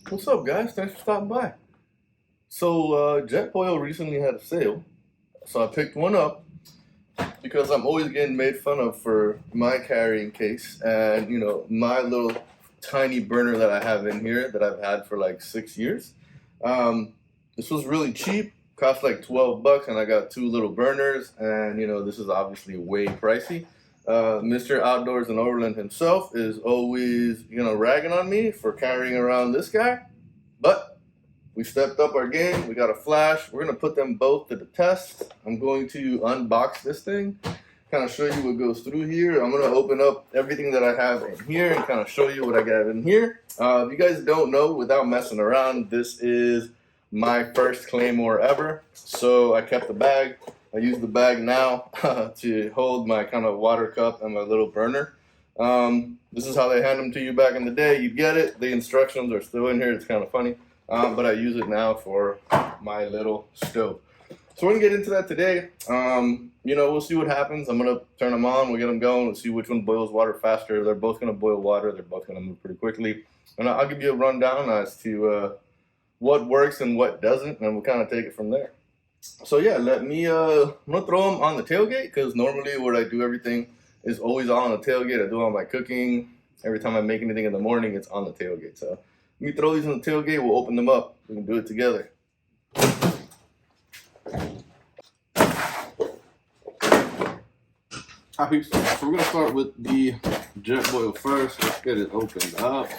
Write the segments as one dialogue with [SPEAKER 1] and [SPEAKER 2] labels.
[SPEAKER 1] What's up, guys? Thanks for stopping by. So, JetBoil recently had a sale, so I picked one up because I'm always getting made fun of for my carrying case and, my little tiny burner that I have in here that I've had for like 6 years. This was really cheap, cost like 12 bucks, and I got two little burners, and, this is obviously way pricey. Mr. Outdoors and Overland himself is always, ragging on me for carrying around this guy. But we stepped up our game. We got a flash. We're going to put them both to the test. I'm going to unbox this thing, kind of show you what goes through here. I'm going to open up everything that I have in here and kind of show you what I got in here. If you guys don't know, without messing around, this is my first Claymore ever. So I kept the bag. I use the bag now to hold my kind of water cup and my little burner. This is how they hand them to you back in the day. You get it. The instructions are still in here. It's kind of funny. But I use it now for my little stove. So we're going to get into that today. We'll see what happens. I'm going to turn them on. We'll get them going. We'll see which one boils water faster. They're both going to boil water. They're both going to move pretty quickly. And I'll give you a rundown as to what works and what doesn't, and we'll kind of take it from there. So yeah, I'm gonna throw them on the tailgate, because normally where I do everything is always on the tailgate. I do all my cooking. Every time I make anything in the morning, it's on the tailgate. So let me throw these on the tailgate. We'll open them up. We can do it together. Alright, so we're gonna start with the JetBoil first. Let's get it opened up.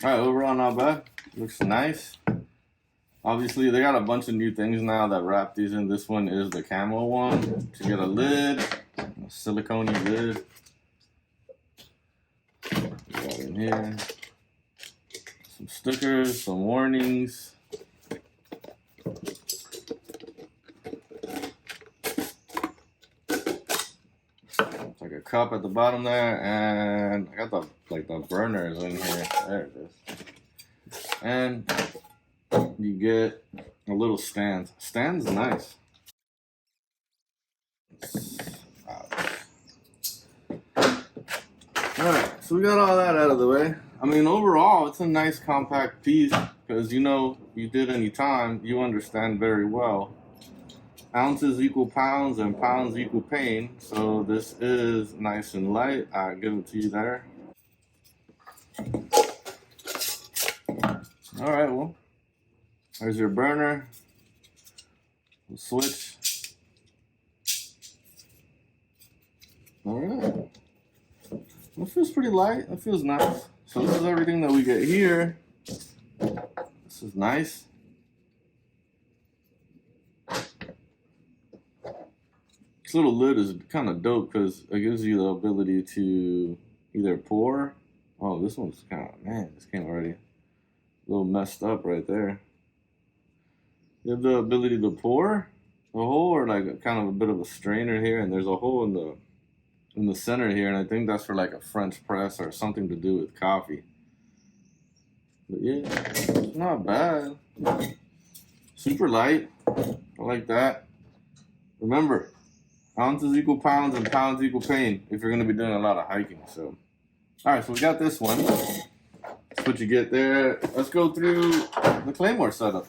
[SPEAKER 1] Alright, overall not bad. Looks nice. Obviously, they got a bunch of new things now that wrap these in. This one is the camo one. To get a lid, a silicone lid. Got in here. Some stickers, some warnings. It's like a cup at the bottom there, and I got the burners in here. There it is. And you get a little stand. Stand's nice. Alright, so we got all that out of the way. I mean, overall, it's a nice compact piece, because you did any time, you understand very well. Ounces equal pounds and pounds equal pain. So this is nice and light. I'll give it to you there. Alright, well, there's your burner. We'll switch. Alright. It feels pretty light. It feels nice. So this is everything that we get here. This is nice. This little lid is kind of dope because it gives you the ability to either pour. Oh, this one's kind of, man, this came already a little messed up right there. You have the ability to pour a hole, or like kind of a bit of a strainer here, and there's a hole in the center here, and I think that's for like a French press or something to do with coffee. But yeah, it's not bad. Super light. I like that. Remember, ounces equal pounds and pounds equal pain if you're going to be doing a lot of hiking. So, all right, so we got this one. That's what you get there. Let's go through the Claymore setup.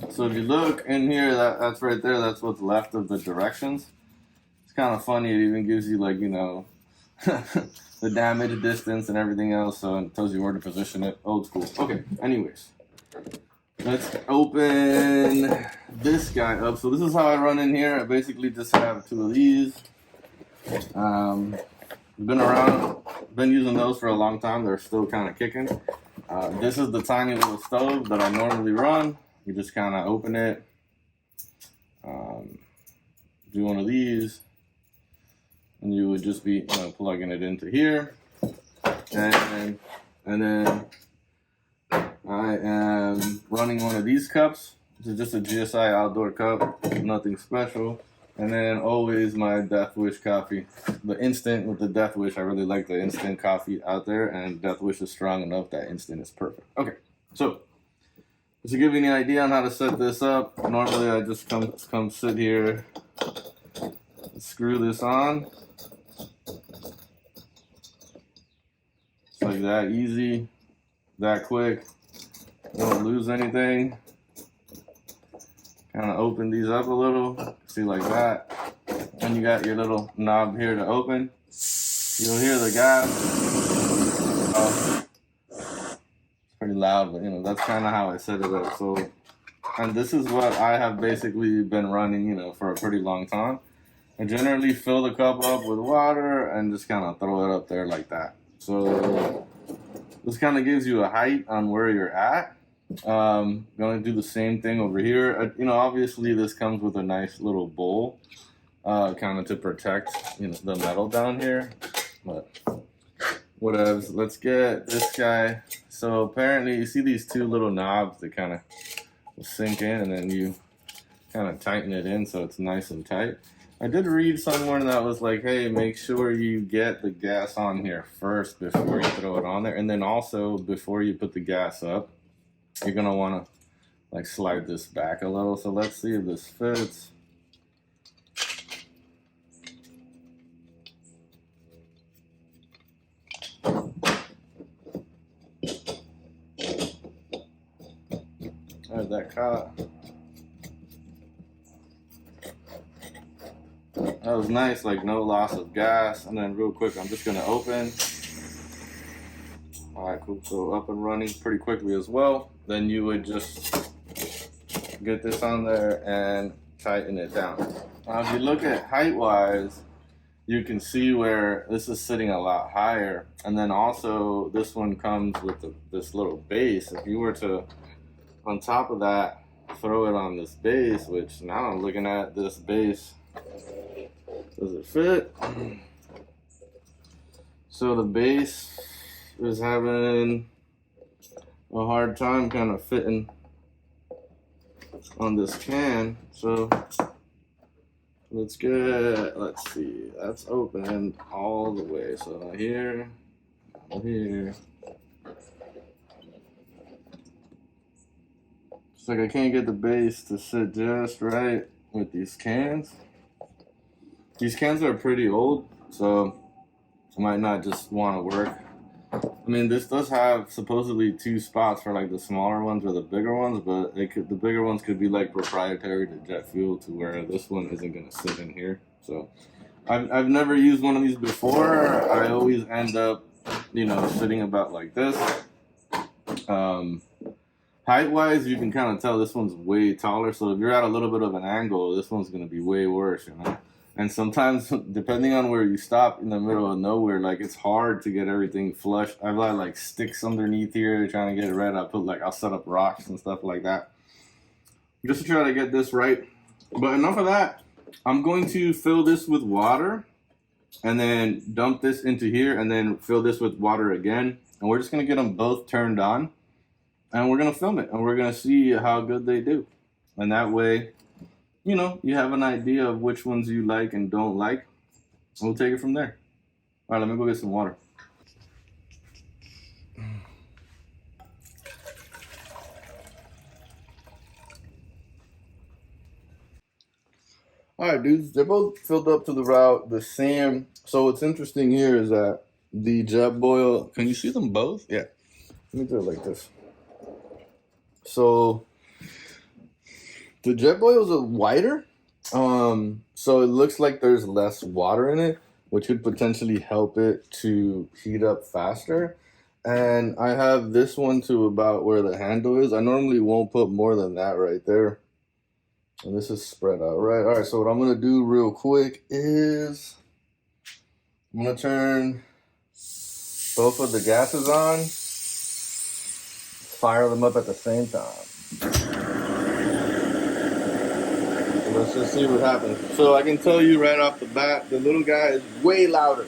[SPEAKER 1] So if you look in here, that's right there. That's what's left of the directions. It's kind of funny. It even gives you, like, the damage distance and everything else. So it tells you where to position it. Old school. Okay, anyways. Let's open this guy up. So this is how I run in here. I basically just have two of these. Been using those for a long time. They're still kind of kicking. This is the tiny little stove that I normally run. You just kind of open it. Do one of these. And you would just be plugging it into here. And then I am running one of these cups. It's just a GSI outdoor cup, nothing special. And then always my Death Wish coffee, the instant with the Death Wish. I really like the instant coffee out there, and Death Wish is strong enough that instant is perfect. Okay, so just to give you an idea on how to set this up, normally I just come sit here, screw this on. It's like that easy, that quick. You don't lose anything. Kind of open these up a little, see like that. And you got your little knob here to open. You'll hear the gas. It's pretty loud, but you know, that's kind of how I set it up. So, and this is what I have basically been running, you know, for a pretty long time. I generally fill the cup up with water and just kind of throw it up there like that. So this kind of gives you a height on where you're at. Going to do the same thing over here. You know, obviously this comes with a nice little bowl, kind of to protect, you know, the metal down here. But whatevs. Let's get this guy. So apparently, you see these two little knobs that kind of sink in, and then you kind of tighten it in so it's nice and tight. I did read somewhere that was like, hey, make sure you get the gas on here first before you throw it on there, and then also before you put the gas up. You're gonna want to like slide this back a little. So let's see if this fits. I have that caught. That was nice, like no loss of gas. And then real quick, I'm just gonna open. All right, cool. So up and running pretty quickly as well. Then you would just get this on there and tighten it down. Now, if you look at height-wise, you can see where this is sitting a lot higher. And then also this one comes with this little base. If you were to, on top of that, throw it on this base, which now I'm looking at this base, does it fit? So the base is having a hard time kind of fitting on this can. So let's see, that's open all the way. So here, here. It's like I can't get the base to sit just right with these cans. These cans are pretty old, so it might not just want to work. I mean, this does have supposedly two spots for like the smaller ones or the bigger ones, but the bigger ones could be like proprietary to jet fuel, to where this one isn't going to sit in here. So I've never used one of these before. I always end up, you know, sitting about like this. Height wise, you can kind of tell this one's way taller. So if you're at a little bit of an angle, this one's going to be way worse, you know. And sometimes, depending on where you stop in the middle of nowhere, like it's hard to get everything flush. I've got like sticks underneath here trying to get it right. I'll set up rocks and stuff like that just to try to get this right. But enough of that. I'm going to fill this with water and then dump this into here and then fill this with water again. And we're just going to get them both turned on and we're going to film it and we're going to see how good they do. And that way, you know, you have an idea of which ones you like and don't like. We'll take it from there. All right, let me go get some water. All right, dudes, they're both filled up to the same. So what's interesting here is that the JetBoil, can you see them both? Yeah. Let me do it like this. So the JetBoils are wider, so it looks like there's less water in it, which could potentially help it to heat up faster. And I have this one to about where the handle is. I normally won't put more than that right there. And this is spread out, right? All right, so what I'm gonna do real quick is I'm gonna turn both of the gases on, fire them up at the same time. Let's just see what happens. So I can tell you right off the bat, the little guy is way louder.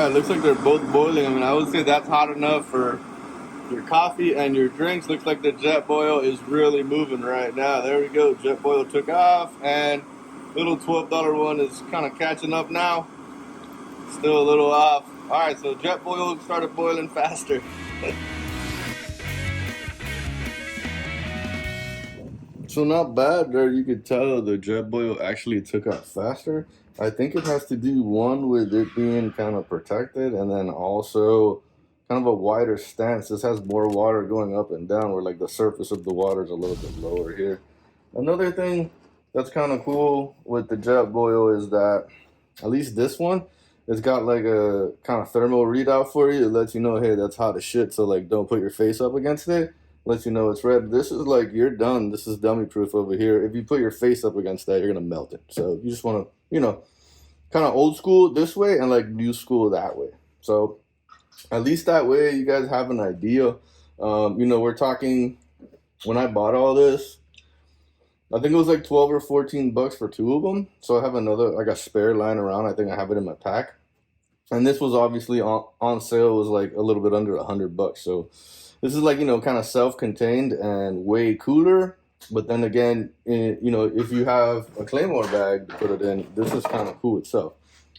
[SPEAKER 1] right, looks like they're both boiling. I mean, I would say that's hot enough for your coffee and your drinks. Looks like the JetBoil is really moving right now. There we go. JetBoil took off, and little $12 one is kind of catching up now. Still a little off. All right, so JetBoil started boiling faster. So not bad there. You could tell the JetBoil actually took off faster. I think it has to do one with it being kind of protected, and then also kind of a wider stance. This has more water going up and down, where like the surface of the water is a little bit lower here. Another thing that's kind of cool with the JetBoil is that at least this one, it's got like a kind of thermal readout for you. It lets you know, hey, that's hot as shit. So like, don't put your face up against it. Lets you know it's red. This is like, you're done. This is dummy proof over here. If you put your face up against that, you're gonna melt it. So you just want to, you know, kind of old school this way and like new school that way. So at least that way you guys have an idea. You know, we're talking, when I bought all this, I think it was like 12 or 14 bucks for two of them. So I have another, like a spare lying around. I think I have it in my pack. And this was obviously on sale. It was like a little bit under $100. So this is like, you know, kind of self-contained and way cooler. But then again, you know, if you have a Claymore bag to put it in, this is kind of cool itself.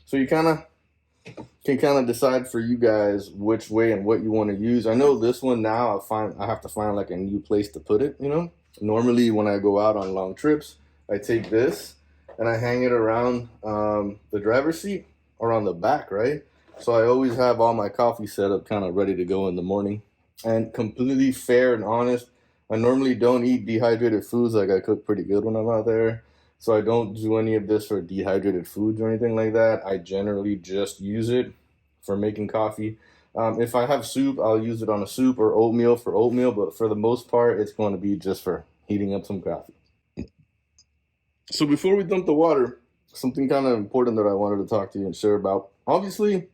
[SPEAKER 1] So you kind of can kind of decide for you guys which way and what you want to use. I know this one now, I have to find like a new place to put it, you know. Normally when I go out on long trips, I take this and I hang it around the driver's seat or on the back, right? So I always have all my coffee set up kind of ready to go in the morning. And completely fair and honest, I normally don't eat dehydrated foods. Like, I cook pretty good when I'm out there. So I don't do any of this for dehydrated foods or anything like that. I generally just use it for making coffee. If I have soup, I'll use it on a soup, or oatmeal for oatmeal. But for the most part, it's going to be just for heating up some coffee. So before we dump the water, something kind of important that I wanted to talk to you and share about. Obviously,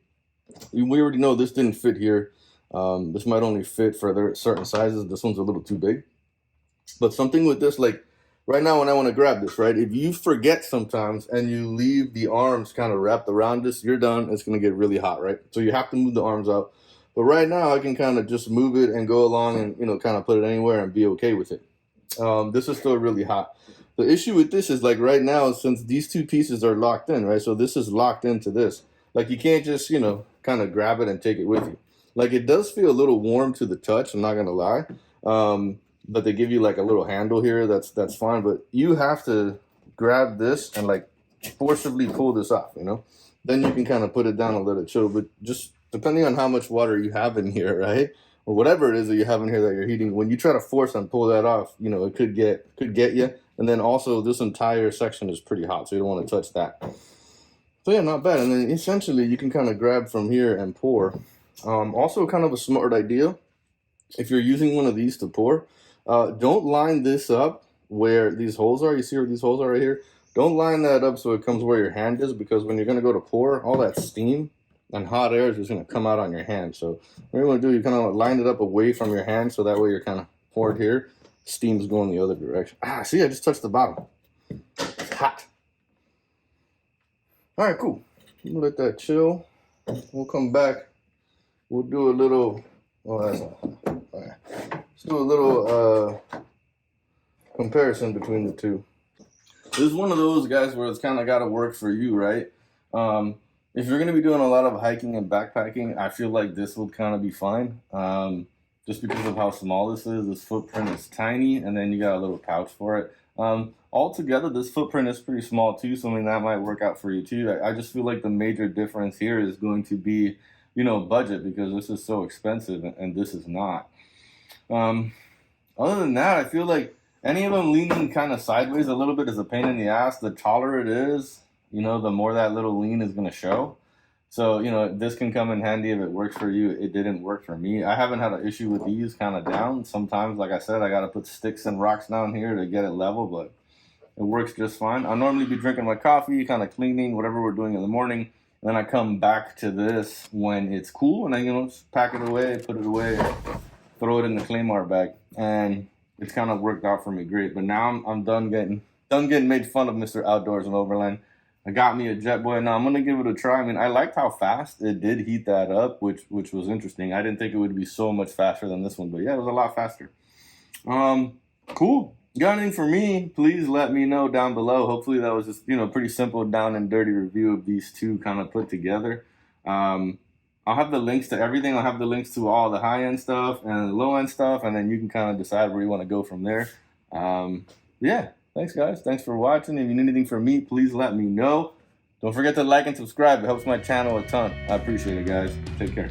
[SPEAKER 1] we already know this didn't fit here. This might only fit for certain sizes. This one's a little too big. But something with this, like right now when I want to grab this, right? If you forget sometimes and you leave the arms kind of wrapped around this, you're done. It's going to get really hot, right? So you have to move the arms out. But right now I can kind of just move it and go along and, you know, kind of put it anywhere and be okay with it. This is still really hot. The issue with this is, like, right now, since these two pieces are locked in, right? So this is locked into this. Like, you can't just, you know, kind of grab it and take it with you. Like, it does feel a little warm to the touch, I'm not going to lie. But they give you like a little handle here. That's fine. But you have to grab this and like forcibly pull this off, you know? Then you can kind of put it down and let it chill. But just depending on how much water you have in here, right? Or whatever it is that you have in here that you're heating, when you try to force and pull that off, you know, it could get you. And then also this entire section is pretty hot, so you don't want to touch that. So yeah, not bad. And then essentially you can kind of grab from here and pour. Also kind of a smart idea, if you're using one of these to pour, don't line this up where these holes are. You see where these holes are right here? Don't line that up so it comes where your hand is, because when you're going to go to pour, all that steam and hot air is just going to come out on your hand. So what you want to do, you kind of line it up away from your hand, so that way you're kind of poured here. Steam's going the other direction. See, I just touched the bottom. It's hot. All right, cool. We'll let that chill. We'll come back. We'll do a little, oh, that's all right. Let's do a little comparison between the two. This is one of those guys where it's kind of got to work for you, right? If you're going to be doing a lot of hiking and backpacking, I feel like this would kind of be fine. Just because of how small this is. This footprint is tiny, and then you got a little pouch for it. Altogether, this footprint is pretty small too, so I mean, that might work out for you too. I just feel like the major difference here is going to be, you know, budget, because this is so expensive and this is not. Other than that, I feel like any of them leaning kind of sideways a little bit is a pain in the ass. The taller it is, you know, the more that little lean is going to show. So, you know, this can come in handy if it works for you. It didn't work for me. I haven't had an issue with these kind of down. Sometimes, like I said, I got to put sticks and rocks down here to get it level, but it works just fine. I'll normally be drinking my coffee, kind of cleaning, whatever we're doing in the morning. Then I come back to this when it's cool, and I, you know, just pack it away, put it away, throw it in the Claymore bag, and it's kind of worked out for me great. But now I'm done getting made fun of, Mr. Outdoors and Overland.
[SPEAKER 2] I got me a JetBoil. Now I'm gonna give it a try. I mean, I liked how fast it did heat that up, which was interesting. I didn't think it would be so much faster than this one, but yeah, it was a lot faster. Cool. Got anything for me? Please let me know down below. Hopefully that was just, pretty simple down and dirty review of these two kind of put together. I'll have the links to everything. I'll have the links to all the high-end stuff and the low-end stuff, and then you can kind of decide where you want to go from there. Yeah, thanks, guys. Thanks for watching. If you need anything from me, please let me know. Don't forget to like and subscribe. It helps my channel a ton. I appreciate it, guys. Take care.